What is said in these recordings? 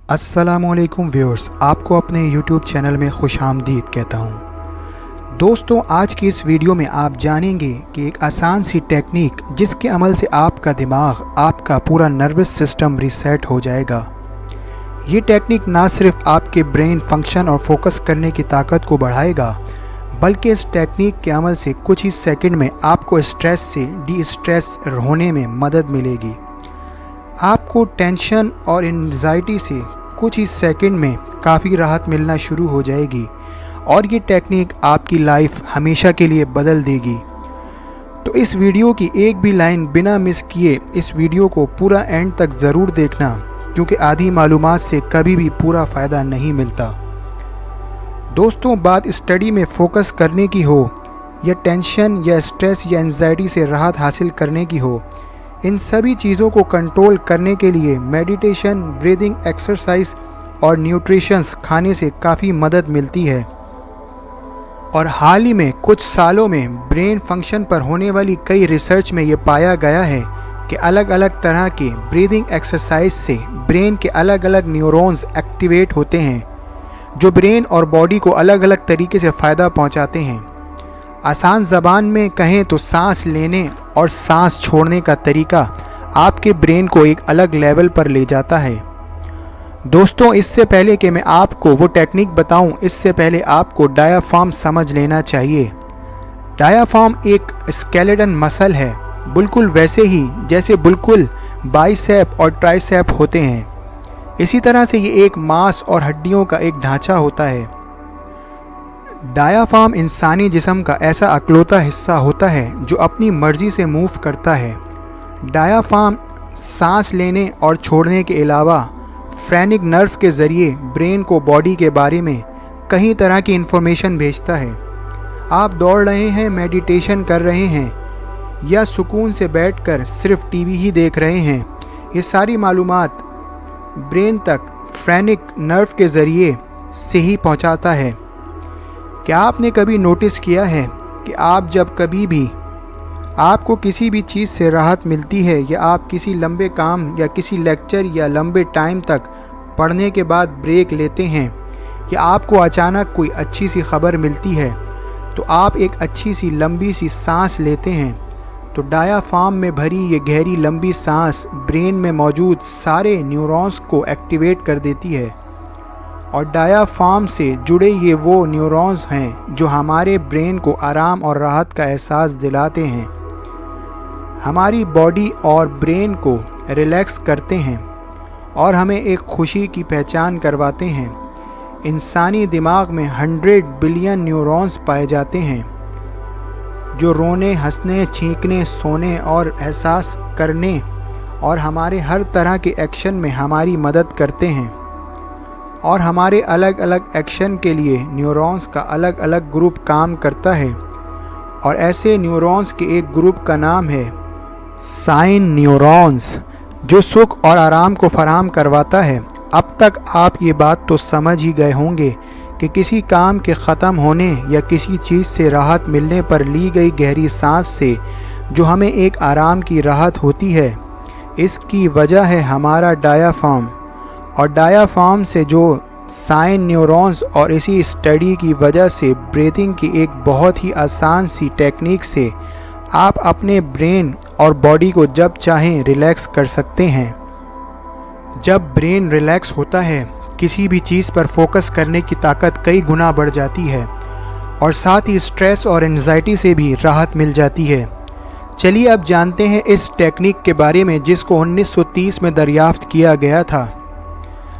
अस्सलामुअलैकुम व्यूअर्स, आपको अपने यूट्यूब चैनल में खुश आमदीद कहता हूँ। दोस्तों, आज की इस वीडियो में आप जानेंगे कि एक आसान सी टेक्निक जिसके अमल से आपका दिमाग, आपका पूरा नर्वस सिस्टम रीसेट हो जाएगा। ये टेक्निक ना सिर्फ आपके ब्रेन फंक्शन और फोकस करने की ताकत को बढ़ाएगा, बल्कि इस टेक्निक के अमल से कुछ ही सेकंड में आपको स्ट्रेस से डी स्ट्रेस होने में मदद मिलेगी। आपको टेंशन और एंजाइटी से कुछ ही सेकंड में काफ़ी राहत मिलना शुरू हो जाएगी और ये टेक्निक आपकी लाइफ हमेशा के लिए बदल देगी। तो इस वीडियो की एक भी लाइन बिना मिस किए इस वीडियो को पूरा एंड तक ज़रूर देखना, क्योंकि आधी मालूमात से कभी भी पूरा फ़ायदा नहीं मिलता। दोस्तों, बात स्टडी में फोकस करने की हो या टेंशन या स्ट्रेस या एंजाइटी से राहत हासिल करने की हो, इन सभी चीज़ों को कंट्रोल करने के लिए मेडिटेशन, ब्रीदिंग एक्सरसाइज और न्यूट्रिशंस खाने से काफ़ी मदद मिलती है। और हाल ही में कुछ सालों में ब्रेन फंक्शन पर होने वाली कई रिसर्च में ये पाया गया है कि अलग अलग तरह के ब्रीदिंग एक्सरसाइज से ब्रेन के अलग अलग न्यूरॉन्स एक्टिवेट होते हैं, जो ब्रेन और बॉडी को अलग अलग तरीके से फ़ायदा पहुंचाते हैं। आसान ज़बान में कहें तो सांस लेने और सांस छोड़ने का तरीका आपके ब्रेन को एक अलग लेवल पर ले जाता है। दोस्तों, इससे पहले कि मैं आपको वो टेक्निक बताऊं, इससे पहले आपको डायाफ्राम समझ लेना चाहिए। डायाफ्राम एक स्केलेटन मसल है, बिल्कुल वैसे ही जैसे बिल्कुल बाइसेप और ट्राइसेप होते हैं। इसी तरह से ये एक मांस और हड्डियों का एक ढांचा होता है। डायाफ्राम इंसानी जिस्म का ऐसा अकलौता हिस्सा होता है जो अपनी मर्जी से मूव करता है। डायाफ्राम सांस लेने और छोड़ने के अलावा फ्रेनिक नर्व के ज़रिए ब्रेन को बॉडी के बारे में कई तरह की इन्फॉर्मेशन भेजता है। आप दौड़ रहे हैं, मेडिटेशन कर रहे हैं या सुकून से बैठकर सिर्फ टीवी ही देख रहे हैं, ये सारी मालूमात ब्रेन तक फ्रेनिक नर्व के ज़रिए से ही पहुंचाता है। क्या आपने कभी नोटिस किया है कि आप जब कभी भी आपको किसी भी चीज़ से राहत मिलती है या आप किसी लंबे काम या किसी लेक्चर या लंबे टाइम तक पढ़ने के बाद ब्रेक लेते हैं या आपको अचानक कोई अच्छी सी खबर मिलती है, तो आप एक अच्छी सी लंबी सी सांस लेते हैं, तो डायाफ्राम में भरी ये गहरी लंबी सांस ब्रेन में मौजूद सारे न्यूरॉन्स को एक्टिवेट कर देती है। और डायाफ्राम से जुड़े ये वो न्यूरॉन्स हैं जो हमारे ब्रेन को आराम और राहत का एहसास दिलाते हैं, हमारी बॉडी और ब्रेन को रिलैक्स करते हैं और हमें एक खुशी की पहचान करवाते हैं। इंसानी दिमाग में 100 बिलियन न्यूरॉन्स पाए जाते हैं जो रोने, हंसने, छींकने, सोने और एहसास करने और हमारे हर तरह के एक्शन में हमारी मदद करते हैं। और हमारे अलग अलग एक्शन के लिए न्यूरॉन्स का अलग अलग ग्रुप काम करता है, और ऐसे न्यूरॉन्स के एक ग्रुप का नाम है साइन न्यूरॉन्स, जो सुख और आराम को फराहम करवाता है। अब तक आप ये बात तो समझ ही गए होंगे कि किसी काम के ख़त्म होने या किसी चीज़ से राहत मिलने पर ली गई गहरी सांस से जो हमें एक आराम की राहत होती है, इसकी वजह है हमारा डायाफ्राम। और डायाफ्राम से जो साइन न्यूरॉन्स और इसी स्टडी की वजह से ब्रीथिंग की एक बहुत ही आसान सी टेक्निक से आप अपने ब्रेन और बॉडी को जब चाहें रिलैक्स कर सकते हैं। जब ब्रेन रिलैक्स होता है, किसी भी चीज़ पर फोकस करने की ताकत कई गुना बढ़ जाती है और साथ ही स्ट्रेस और एंजाइटी से भी राहत मिल जाती है। चलिए अब जानते हैं इस टेक्निक के बारे में जिसको 1930 में दरियाफ्त किया गया था।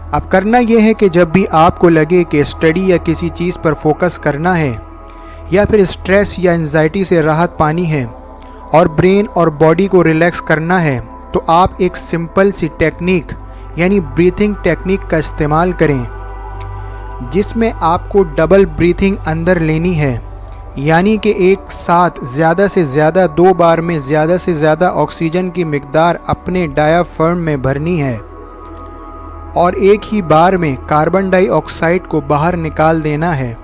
अब करना यह है कि जब भी आपको लगे कि स्टडी या किसी चीज़ पर फोकस करना है या फिर स्ट्रेस या एंजाइटी से राहत पानी है और ब्रेन और बॉडी को रिलैक्स करना है, तो आप एक सिंपल सी टेक्निक यानी ब्रीथिंग टेक्निक का इस्तेमाल करें, जिसमें आपको डबल ब्रीथिंग अंदर लेनी है, यानी कि एक साथ ज़्यादा से ज़्यादा 2 बार में ज़्यादा से ज़्यादा ऑक्सीजन की मिकदार अपने डायाफ्राम में भरनी है और एक ही बार में कार्बन डाइऑक्साइड को बाहर निकाल देना है।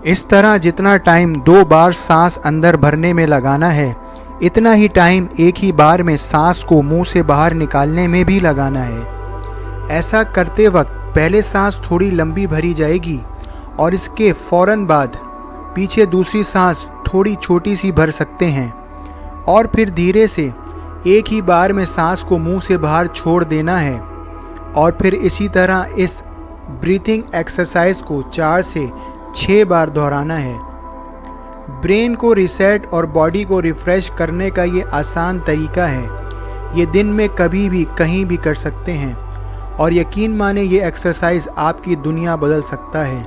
इस तरह जितना टाइम 2 बार सांस अंदर भरने में लगाना है, इतना ही टाइम एक ही बार में सांस को मुंह से बाहर निकालने में भी लगाना है। ऐसा करते वक्त पहले सांस थोड़ी लंबी भरी जाएगी और इसके फ़ौरन बाद पीछे दूसरी सांस थोड़ी छोटी सी भर सकते हैं और फिर धीरे से एक ही बार में सांस को मुंह से बाहर छोड़ देना है। और फिर इसी तरह इस ब्रीथिंग एक्सरसाइज को 4 से 6 बार दोहराना है। ब्रेन को रिसेट और बॉडी को रिफ़्रेश करने का ये आसान तरीका है। ये दिन में कभी भी कहीं भी कर सकते हैं और यकीन माने ये एक्सरसाइज आपकी दुनिया बदल सकता है।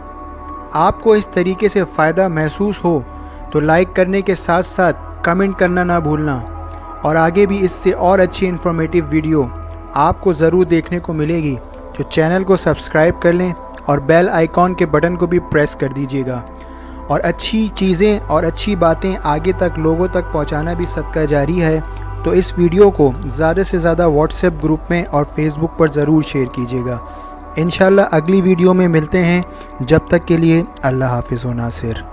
आपको इस तरीके से फ़ायदा महसूस हो तो लाइक करने के साथ साथ कमेंट करना ना भूलना और आगे भी इससे और अच्छी इन्फॉर्मेटिव वीडियो आपको ज़रूर देखने को मिलेगी। तो चैनल को सब्सक्राइब कर लें और बेल आइकॉन के बटन को भी प्रेस कर दीजिएगा। और अच्छी चीज़ें और अच्छी बातें आगे तक लोगों तक पहुंचाना भी सदका जारी है। तो इस वीडियो को ज़्यादा से ज़्यादा व्हाट्सएप ग्रुप में और फेसबुक पर ज़रूर शेयर कीजिएगा। इंशाल्लाह अगली वीडियो में मिलते हैं। जब तक के लिए अल्लाह हाफ़िज़ व नासिर।